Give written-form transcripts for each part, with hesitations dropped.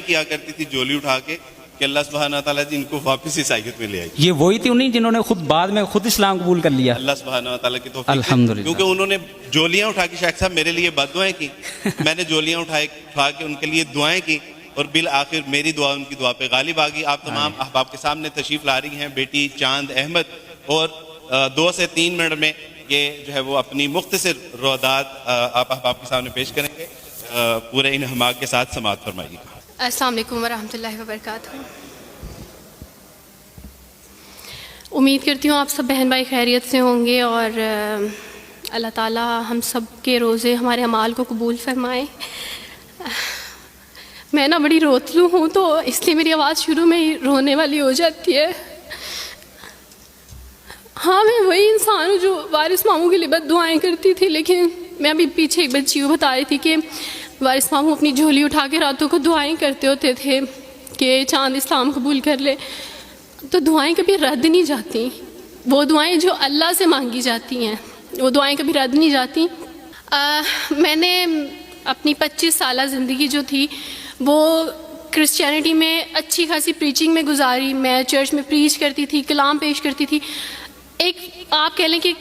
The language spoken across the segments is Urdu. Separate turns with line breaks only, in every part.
کیا کرتی تھی جولی اٹھا کے کہ اللہ سبحانہ تعالیٰ جی ان کو واپس عیسائیت میں لے آئی.
یہ وہی تھی انہیں جنہوں نے خود بعد میں خود اسلام قبول کر لیا.
اللہ سبحانہ تعالیٰ کی توفیق سے.
الحمدللہ.
کیونکہ انہوں نے جولیاں اٹھا کے شیخ صاحب میرے لیے بد دعائیں کی, میں نے جولیاں اٹھا کے ان کے لیے دعائیں کی, اور بالآخر میری دعا ان کی دعا پہ غالب آ گئی. آپ تمام احباب کے سامنے تشریف لا رہی ہیں بیٹی چاند احمد, اور 2 سے 3 منٹ میں یہ جو ہے وہ اپنی مختصر روادات آپ احباب کے سامنے پیش کریں گے. پورے انہماک کے ساتھ سماعت فرمائیے.
السلام علیکم ورحمۃ اللہ وبرکاتہ. امید کرتی ہوں آپ سب بہن بھائی خیریت سے ہوں گے, اور اللہ تعالیٰ ہم سب کے روزے ہمارے اعمال کو قبول فرمائے. میں نا بڑی روتلو ہوں, تو اس لیے میری آواز شروع میں ہی رونے والی ہو جاتی ہے. ہاں میں وہی انسان ہوں جو وارث ماموں کے لیے بد دعائیں کرتی تھی, لیکن میں ابھی پیچھے ایک بچی کو بتا رہی تھی کہ وارث ماموں اپنی جھولی اٹھا کے راتوں کو دعائیں کرتے ہوتے تھے کہ چاند اسلام قبول کر لے. تو دعائیں کبھی رد نہیں جاتی, وہ دعائیں جو اللہ سے مانگی جاتی ہیں وہ دعائیں کبھی رد نہیں جاتی. میں نے اپنی 25 سالہ زندگی جو تھی وہ کرسچینٹی میں اچھی خاصی پریچنگ میں گزاری. میں چرچ میں پریچ کرتی تھی, کلام پیش کرتی تھی. ایک آپ کہہ لیں کہ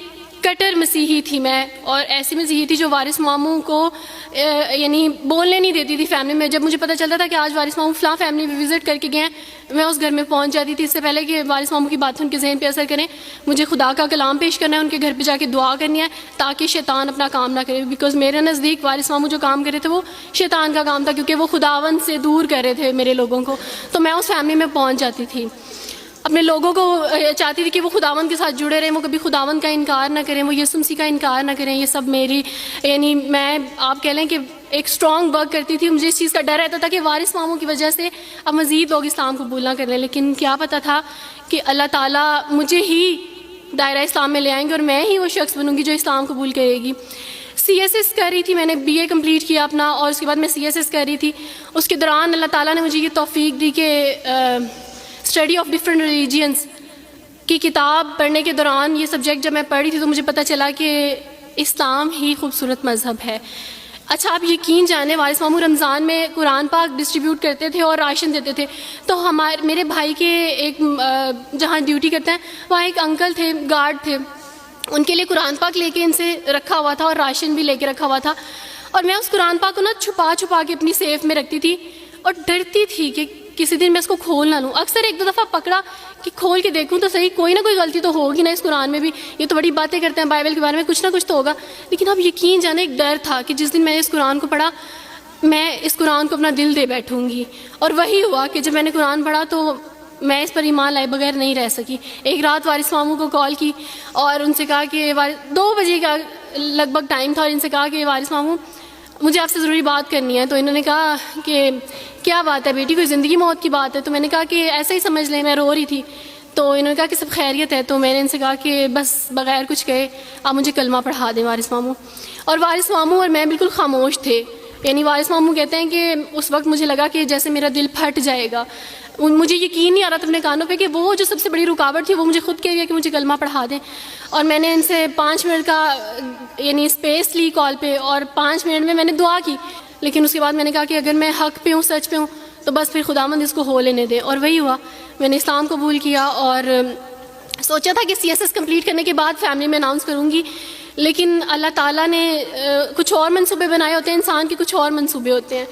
کٹر مسیحی تھی میں, اور ایسی مسیحی تھی جو وارث ماموں کو یعنی بولنے نہیں دیتی تھی فیملی میں. جب مجھے پتہ چلتا تھا کہ آج وارث ماموں فلاں فیملی میں وزٹ کر کے گئے ہیں, میں اس گھر میں پہنچ جاتی تھی. اس سے پہلے کہ وارث ماموں کی بات ان کے ذہن پہ اثر کریں, مجھے خدا کا کلام پیش کرنا ہے, ان کے گھر پہ جا کے دعا کرنی ہے تاکہ شیطان اپنا کام نہ کرے. بیکاز میرے نزدیک وارث ماموں جو کام کر رہے تھے وہ شیطان کا کام تھا, کیونکہ وہ خداوند سے دور کر رہے تھے میرے لوگوں کو. تو میں اس فیملی میں پہنچ جاتی تھی, اپنے لوگوں کو چاہتی تھی کہ وہ خداوند کے ساتھ جڑے رہیں, وہ کبھی خداوند کا انکار نہ کریں, وہ یسوع مسیح کا انکار نہ کریں. یہ سب میری یعنی میں آپ کہہ لیں کہ ایک اسٹرانگ ورک کرتی تھی. مجھے اس چیز کا ڈر رہتا تھا کہ وارث ماموں کی وجہ سے اب مزید لوگ اسلام قبول نہ کر لیں, لیکن کیا پتہ تھا کہ اللہ تعالیٰ مجھے ہی دائرہ اسلام میں لے آئیں گے اور میں ہی وہ شخص بنوں گی جو اسلام قبول کرے گی. CSS کر رہی تھی, میں نے BA کمپلیٹ کیا اپنا, اور اس کے بعد میں CSS کر رہی تھی. اس کے دوران اللہ تعالیٰ نے مجھے یہ توفیق دی کہ اسٹڈی آف ڈفرینٹ ریلیجینس کی کتاب پڑھنے کے دوران یہ سبجیکٹ جب میں پڑھ رہی تھی تو مجھے پتہ چلا کہ اسلام ہی خوبصورت مذہب ہے. اچھا آپ یقین جانیں, وارث ماموں رمضان میں قرآن پاک ڈسٹریبیوٹ کرتے تھے اور راشن دیتے تھے. تو میرے بھائی کے ایک جہاں ڈیوٹی کرتے ہیں وہاں ایک انکل تھے, گارڈ تھے, ان کے لیے قرآن پاک لے کے ان سے رکھا ہوا تھا اور راشن بھی لے کے رکھا ہوا تھا. اور میں اس قرآن پاک کو نا چھپا کے اپنی سیف میں رکھتی تھی, اور ڈرتی تھی کہ کسی دن میں اس کو کھول نہ لوں. اکثر 1-2 دفعہ پکڑا کہ کھول کے دیکھوں تو صحیح, کوئی نہ کوئی غلطی تو ہوگی نا اس قرآن میں بھی, یہ تو بڑی باتیں کرتے ہیں بائبل کے بارے میں, کچھ نہ کچھ تو ہوگا. لیکن اب یقین جانے ایک ڈر تھا کہ جس دن میں نے اس قرآن کو پڑھا میں اس قرآن کو اپنا دل دے بیٹھوں گی. اور وہی ہوا کہ جب میں نے قرآن پڑھا تو میں اس پر ایمان لائے بغیر نہیں رہ سکی. ایک رات وارث ماموں کو کال کی اور ان سے کہا کہ 2 بجے کا لگ بھگ ٹائم تھا, اور ان سے کہا کہ وارث ماموں مجھے آپ سے ضروری بات کرنی ہے. تو انہوں نے کہا کہ کیا بات ہے بیٹی, کوئی زندگی موت کی بات ہے؟ تو میں نے کہا کہ ایسا ہی سمجھ لیں, میں رو رہی تھی. تو انہوں نے کہا کہ سب خیریت ہے. تو میں نے ان سے کہا کہ بس بغیر کچھ کہے آپ مجھے کلمہ پڑھا دیں وارث ماموں. اور وارث ماموں اور میں بالکل خاموش تھے. یعنی وارث ماموں کہتے ہیں کہ اس وقت مجھے لگا کہ جیسے میرا دل پھٹ جائے گا. مجھے یقین نہیں آ رہا تھا اپنے کانوں پہ کہ وہ جو سب سے بڑی رکاوٹ تھی وہ مجھے خود کہہ گیا کہ مجھے کلمہ پڑھا دیں. اور میں نے ان سے 5 منٹ کا یعنی اسپیس لی کال پہ, اور 5 منٹ میں نے دعا کی. لیکن اس کے بعد میں نے کہا کہ اگر میں حق پہ ہوں, سچ پہ ہوں, تو بس پھر خداوند اس کو ہو لینے دے. اور وہی ہوا, میں نے اسلام قبول کیا. اور سوچا تھا کہ CSS کمپلیٹ کرنے کے بعد فیملی میں اناؤنس کروں گی, لیکن اللہ تعالیٰ نے کچھ اور منصوبے بنائے ہوتے ہیں, انسان کے کچھ اور منصوبے ہوتے ہیں.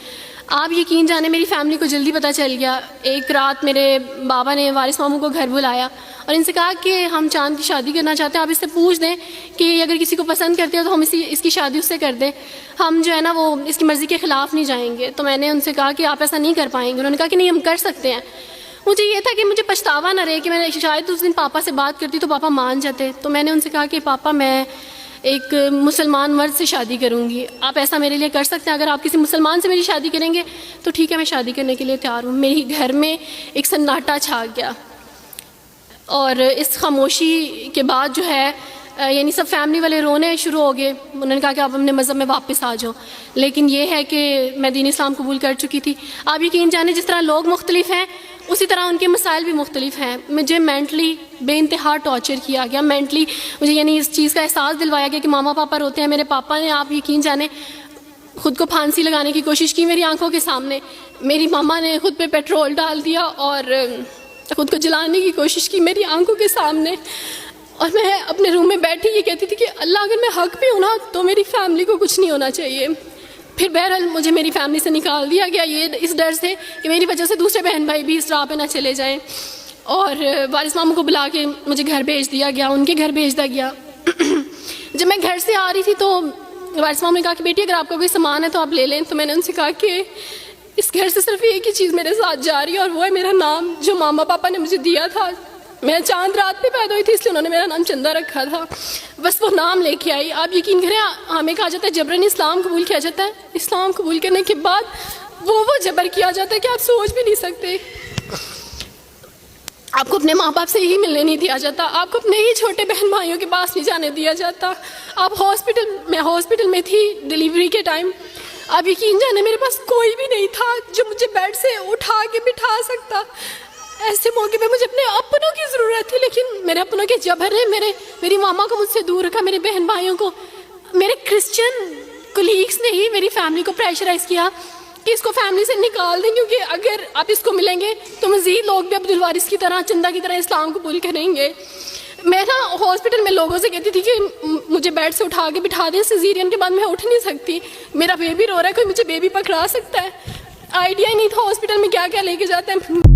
آپ یقین جانے میری فیملی کو جلدی پتہ چل گیا. ایک رات میرے بابا نے وارث ماموں کو گھر بلایا اور ان سے کہا کہ ہم چاند کی شادی کرنا چاہتے ہیں, آپ اس سے پوچھ دیں کہ اگر کسی کو پسند کرتے ہو تو ہم اس کی شادی اس سے کر دیں, ہم جو ہے نا وہ اس کی مرضی کے خلاف نہیں جائیں گے. تو میں نے ان سے کہا کہ آپ ایسا نہیں کر پائیں گے. انہوں نے کہا کہ نہیں ہم کر سکتے ہیں. مجھے یہ تھا کہ مجھے پچھتاوا نہ رہے کہ میں شاید اس دن پاپا سے بات کرتی تو پاپا مان جاتے. تو میں نے ان سے کہا کہ پاپا میں ایک مسلمان مرد سے شادی کروں گی, آپ ایسا میرے لیے کر سکتے ہیں؟ اگر آپ کسی مسلمان سے میری شادی کریں گے تو ٹھیک ہے, میں شادی کرنے کے لیے تیار ہوں. میری گھر میں ایک سناٹا چھا گیا, اور اس خاموشی کے بعد جو ہے یعنی سب فیملی والے رونے شروع ہو گئے. انہوں نے کہا کہ آپ اپنے مذہب میں واپس آ جاؤ. لیکن یہ ہے کہ میں دین اسلام قبول کر چکی تھی. آپ یقین جانیں جس طرح لوگ مختلف ہیں اسی طرح ان کے مسائل بھی مختلف ہیں. مجھے مینٹلی بے انتہا ٹارچر کیا گیا. مینٹلی مجھے یعنی اس چیز کا احساس دلوایا گیا کہ ماما پاپا روتے ہیں. میرے پاپا نے آپ یقین جانیں خود کو پھانسی لگانے کی کوشش کی میری آنکھوں کے سامنے. میری ماما نے خود پہ پیٹرول ڈال دیا اور خود کو جلانے کی کوشش کی میری آنکھوں کے سامنے. اور میں اپنے روم میں بیٹھی یہ کہتی تھی کہ اللہ اگر میں حق پہ ہوں نا تو میری فیملی کو کچھ نہیں ہونا چاہیے. پھر بہرحال مجھے میری فیملی سے نکال دیا گیا یہ اس ڈر سے کہ میری وجہ سے دوسرے بہن بھائی بھی اس راہ پہ نہ چلے جائیں. اور وارث ماموں کو بلا کے مجھے گھر بھیج دیا گیا, ان کے گھر بھیج دیا گیا. جب میں گھر سے آ رہی تھی تو وارث ماموں نے کہا کہ بیٹی اگر آپ کا کوئی سامان ہے تو آپ لے لیں. تو میں نے ان سے کہا کہ اس گھر سے صرف ایک ہی چیز میرے ساتھ جا رہی ہے اور وہ ہے میرا نام جو ماما پاپا نے مجھے دیا تھا. میں چاند رات پہ پیدا ہوئی تھی اس لیے انہوں نے میرا نام چندہ رکھا تھا. بس وہ نام لے کے آئی. آپ یقین کریں ہمیں کہا جاتا ہے جبرن اسلام قبول کیا جاتا ہے. اسلام قبول کرنے کے بعد وہ جبر کیا جاتا ہے کہ آپ سوچ بھی نہیں سکتے. آپ کو اپنے ماں باپ سے ہی ملنے نہیں دیا جاتا, آپ کو اپنے ہی چھوٹے بہن بھائیوں کے پاس نہیں جانے دیا جاتا. آپ ہاسپٹل میں تھی ڈیلیوری کے ٹائم. آپ یقین جانے میرے پاس کوئی بھی نہیں تھا جو مجھے بیڈ سے اٹھا کے بٹھا سکتا. ایسے موقع پہ مجھے اپنے اپنوں کی ضرورت تھی, لیکن میرے اپنوں کے جبر نے میری ماما کو مجھ سے دور رکھا, میرے بہن بھائیوں کو. میرے کرسچن کولیگس نے ہی میری فیملی کو پریشرائز کیا کہ اس کو فیملی سے نکال دیں, کیونکہ اگر آپ اس کو ملیں گے تو مزید لوگ بھی عبدالوارث کی طرح چندہ کی طرح اسلام قبول کریں گے. میں نا ہاسپٹل میں لوگوں سے کہتی تھی کہ مجھے بیڈ سے اٹھا کے بٹھا دیں, سیزیرین کے بعد میں اٹھ نہیں سکتی, میرا بیبی رو رہا ہے, کوئی مجھے بیبی پکڑا سکتا ہے. آئیڈیا ہی نہیں تھا ہاسپٹل میں کیا کیا لے کے جاتے ہیں.